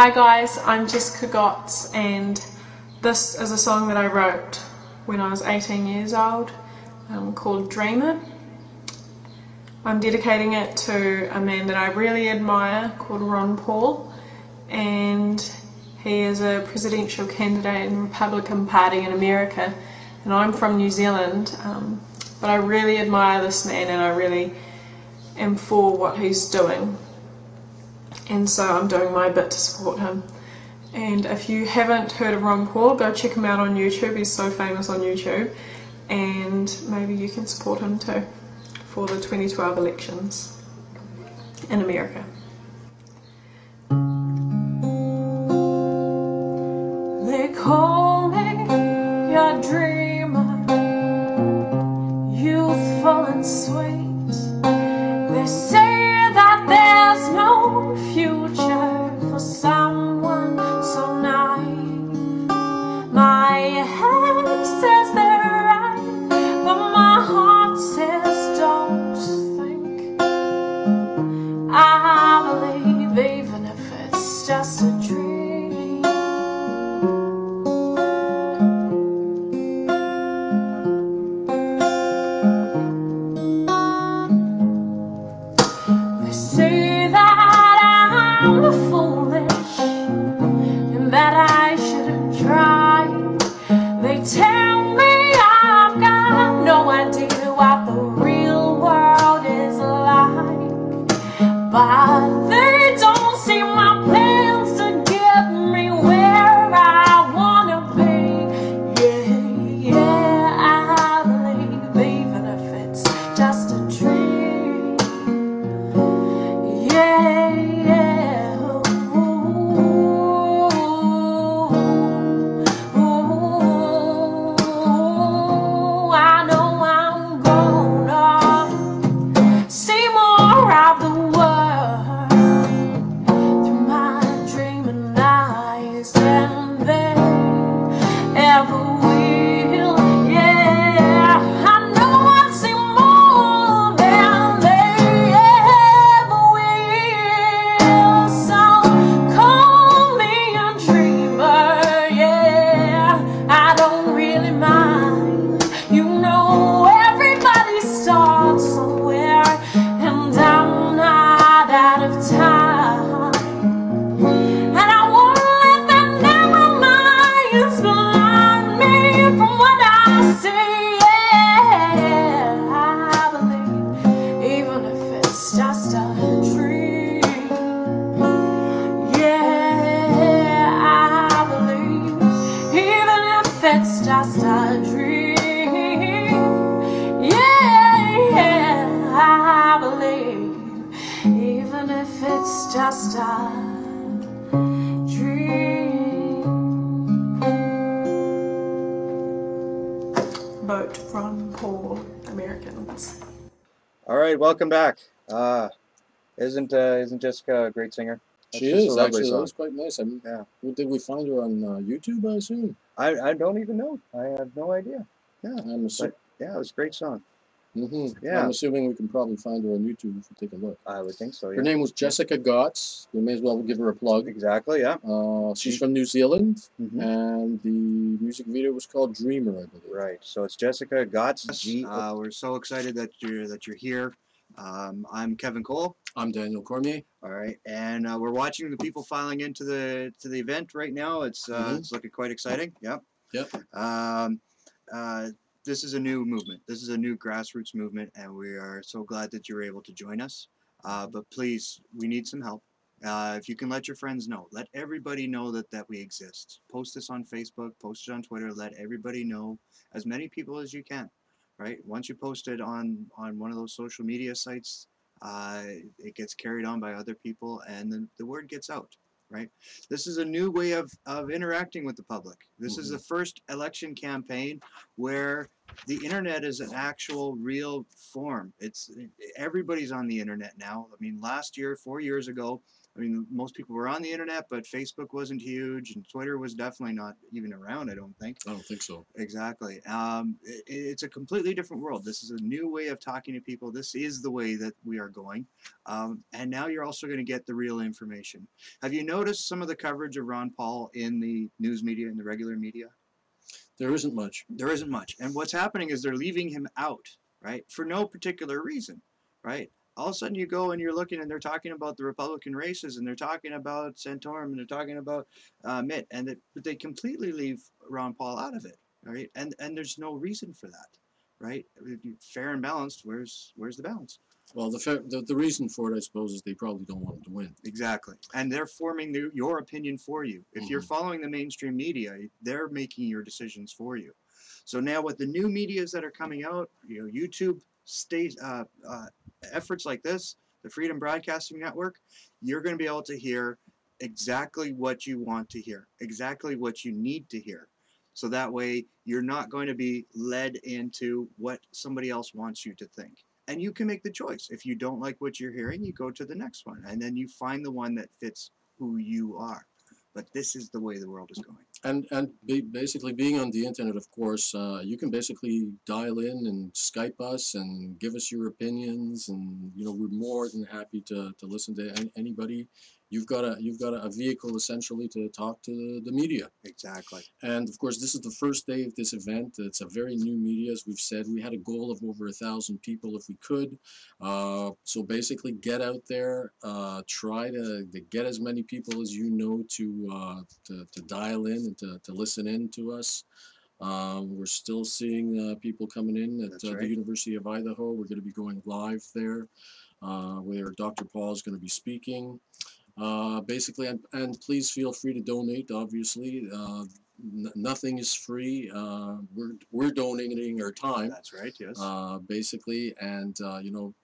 Hi guys, I'm Jessica Gotts and this is a song that I wrote when I was 18 years old called Dreamer. I'm dedicating it to a man that I really admire called Ron Paul, and he is a presidential candidate in the Republican Party in America, and I'm from New Zealand, but I really admire this man and I really am for what he's doing. And so I'm doing my bit to support him. And if you haven't heard of Ron Paul, go check him out on YouTube. He's so famous on YouTube. And maybe you can support him too for the 2012 elections in America. They call me your dreamer, youthful and sweet. They say that there's no future for someone so naive. My head says they're right, but my heart says don't think. I believe even if it's just a dream. They say that I'm foolish and that I shouldn't try. They tell me I've got no idea what the real world is like, but they don't see my plans to get me where I wanna be. Yeah, yeah, I believe even if it's just a dream. Yeah, yeah, ooh, I know I'm gonna see more of the world through my dreaming eyes than they ever will. Yeah, I know I'll see more than they ever will. So call me a dreamer, yeah, I don't really mind. You know everybody starts somewhere, and I'm not out of time. And I won't let that narrow minds blind me from what I see. Yeah, I believe even if it's just a dream. Yeah, I believe even if it's just a dream. Yeah, I believe even if it's just a dream. Vote Ron Paul, Americans. All right, welcome back. Isn't Jessica a great singer? That's She just is a lovely actually. That song. was quite nice. Yeah. Did we find her on YouTube? I assume. I don't even know. I have no idea. Yeah, I'm assuming. but yeah, it was a great song. Yeah. I'm assuming we can probably find her on YouTube if we take a look. I would think so. Yeah. Her name was Jessica Gotts. We may as well give her a plug. Exactly. Yeah. She's from New Zealand, Mhm. and the music video was called Dreamer, I believe. Right. So it's Jessica Gotts. We're so excited that you're here. I'm Kevin Cole. I'm Daniel Cormier. All right, and we're watching the people filing into the event right now. It's looking quite exciting. Yep. Yep. This is a new movement. This is a new grassroots movement, and we are so glad that you're able to join us. But please, we need some help. If you can let your friends know, let everybody know that we exist. Post this on Facebook, post it on Twitter, let everybody know, as many people as you can. Right? Once you post it on one of those social media sites, it gets carried on by other people, and then the word gets out. Right? This is a new way of interacting with the public. This is the first election campaign where the internet is an actual real form. Everybody's on the internet now. I mean, last year, 4 years ago, I mean, most people were on the internet, but Facebook wasn't huge, and Twitter was definitely not even around, I don't think. I don't think so. Exactly. It's a completely different world. This is a new way of talking to people. This is the way that we are going. And now you're also going to get the real information. Have you noticed some of the coverage of Ron Paul in the news media, in the regular media? There isn't much. There isn't much. And what's happening is they're leaving him out, right? For no particular reason, right? All of a sudden you go and you're looking and they're talking about the Republican races and they're talking about Santorum and they're talking about Mitt, and but they completely leave Ron Paul out of it, right? And there's no reason for that, right? Fair and balanced, where's the balance? Well, the reason for it, I suppose, is they probably don't want him to win. Exactly. And they're forming your opinion for you. If you're following the mainstream media, they're making your decisions for you. So now with the new medias that are coming out, you know, YouTube, efforts like this, the Freedom Broadcasting Network, you're going to be able to hear exactly what you want to hear, exactly what you need to hear. So that way you're not going to be led into what somebody else wants you to think. And you can make the choice. If you don't like what you're hearing, you go to the next one. And then you find the one that fits who you are. But this is the way the world is going. Basically, being on the internet, of course, you can basically dial in and Skype us and give us your opinions, and you know, we're more than happy to listen to anybody. You've got a vehicle essentially to talk to the media. Exactly. And of course, this is the first day of this event. It's a very new media, as we've said. We had a goal of over 1,000 people if we could. So basically, get out there, try to get as many people as you know to dial in and to listen in to us. We're still seeing people coming in at the University of Idaho. We're going to be going live there, where Dr. Paul is going to be speaking. Basically, and please feel free to donate. Obviously, nothing is free. We're donating our time. That's right. Yes. Basically, and you know,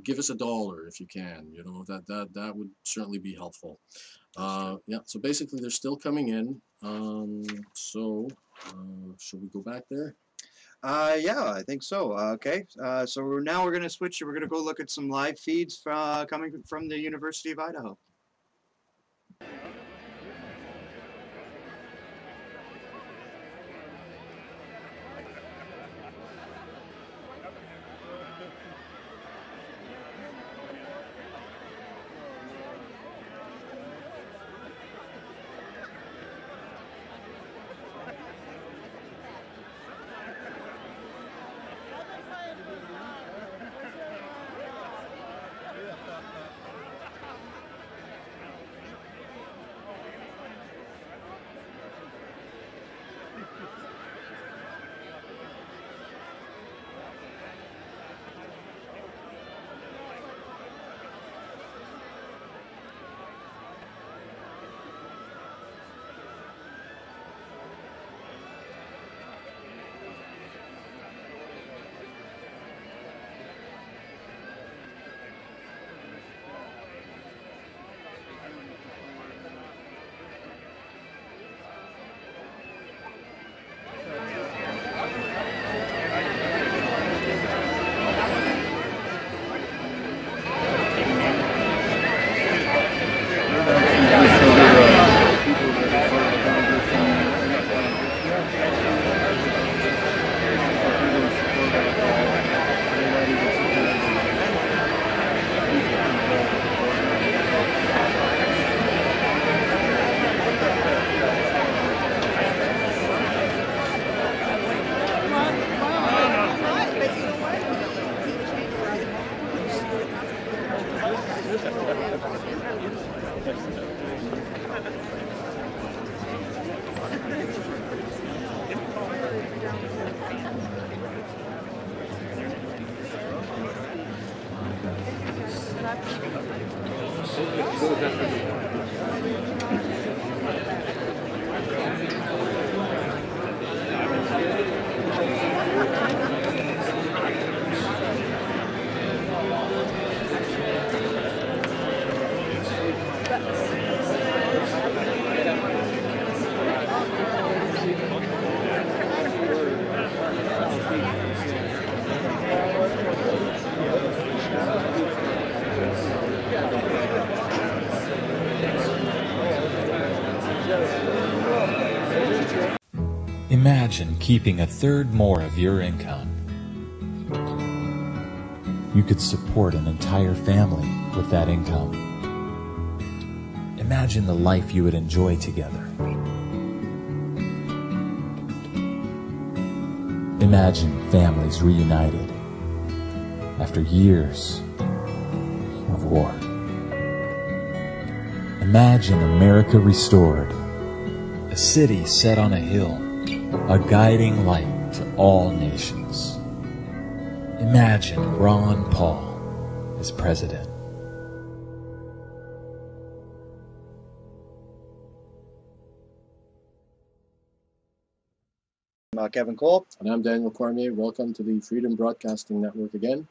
give us $1 if you can. You know, that would certainly be helpful. Yeah. So basically, they're still coming in. So should we go back there? Yeah, I think so. Okay, so we're going to switch. We're going to go look at some live feeds coming from the University of Idaho. Imagine keeping a third more of your income. You could support an entire family with that income. Imagine the life you would enjoy together. Imagine families reunited after years of war. Imagine America restored, a city set on a hill, a guiding light to all nations. Imagine Ron Paul as president. I'm Kevin Cole. And I'm Daniel Cormier. Welcome to the Freedom Broadcasting Network again.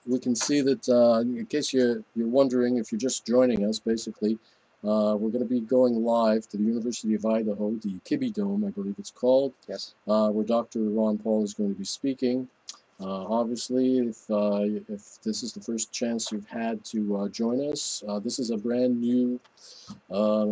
We can see that, in case you're wondering, if you're just joining us, basically, we're going to be going live to the University of Idaho, the Kibbe Dome, I believe it's called. Yes. Where Dr. Ron Paul is going to be speaking. Obviously, if this is the first chance you've had to join us, this is a brand new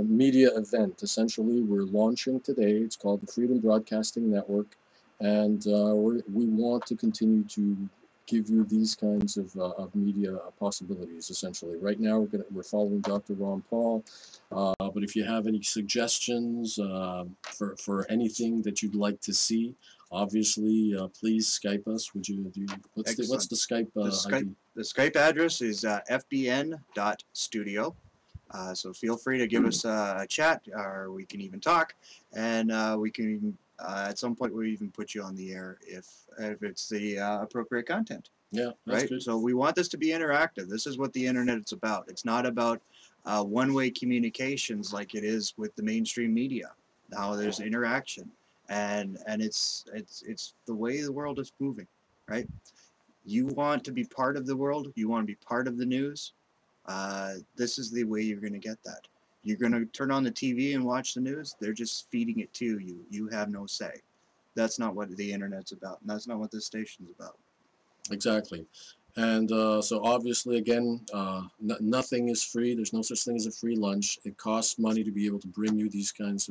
media event. Essentially, we're launching today. It's called the Freedom Broadcasting Network, and we want to continue to give you these kinds of media possibilities. Essentially, right now we're following Dr. Ron Paul. But if you have any suggestions for anything that you'd like to see, obviously, please Skype us. Would you do? What's the Skype ID? The Skype address is fbn.studio. So feel free to give us a chat, or we can even talk, and we can at some point we'll even put you on the air if it's the appropriate content. Yeah, that's right. good. So we want this to be interactive. This is what the internet is about. It's not about one-way communications like it is with the mainstream media. Now there's interaction, and it's the way the world is moving, right? You want to be part of the world. You want to be part of the news. This is the way you're going to get that. You're going to turn on the TV and watch the news. They're just feeding it to you. You have no say. That's not what the internet's about, and that's not what this station's about. Exactly. And so obviously, again, nothing is free. There's no such thing as a free lunch. It costs money to be able to bring you these kinds of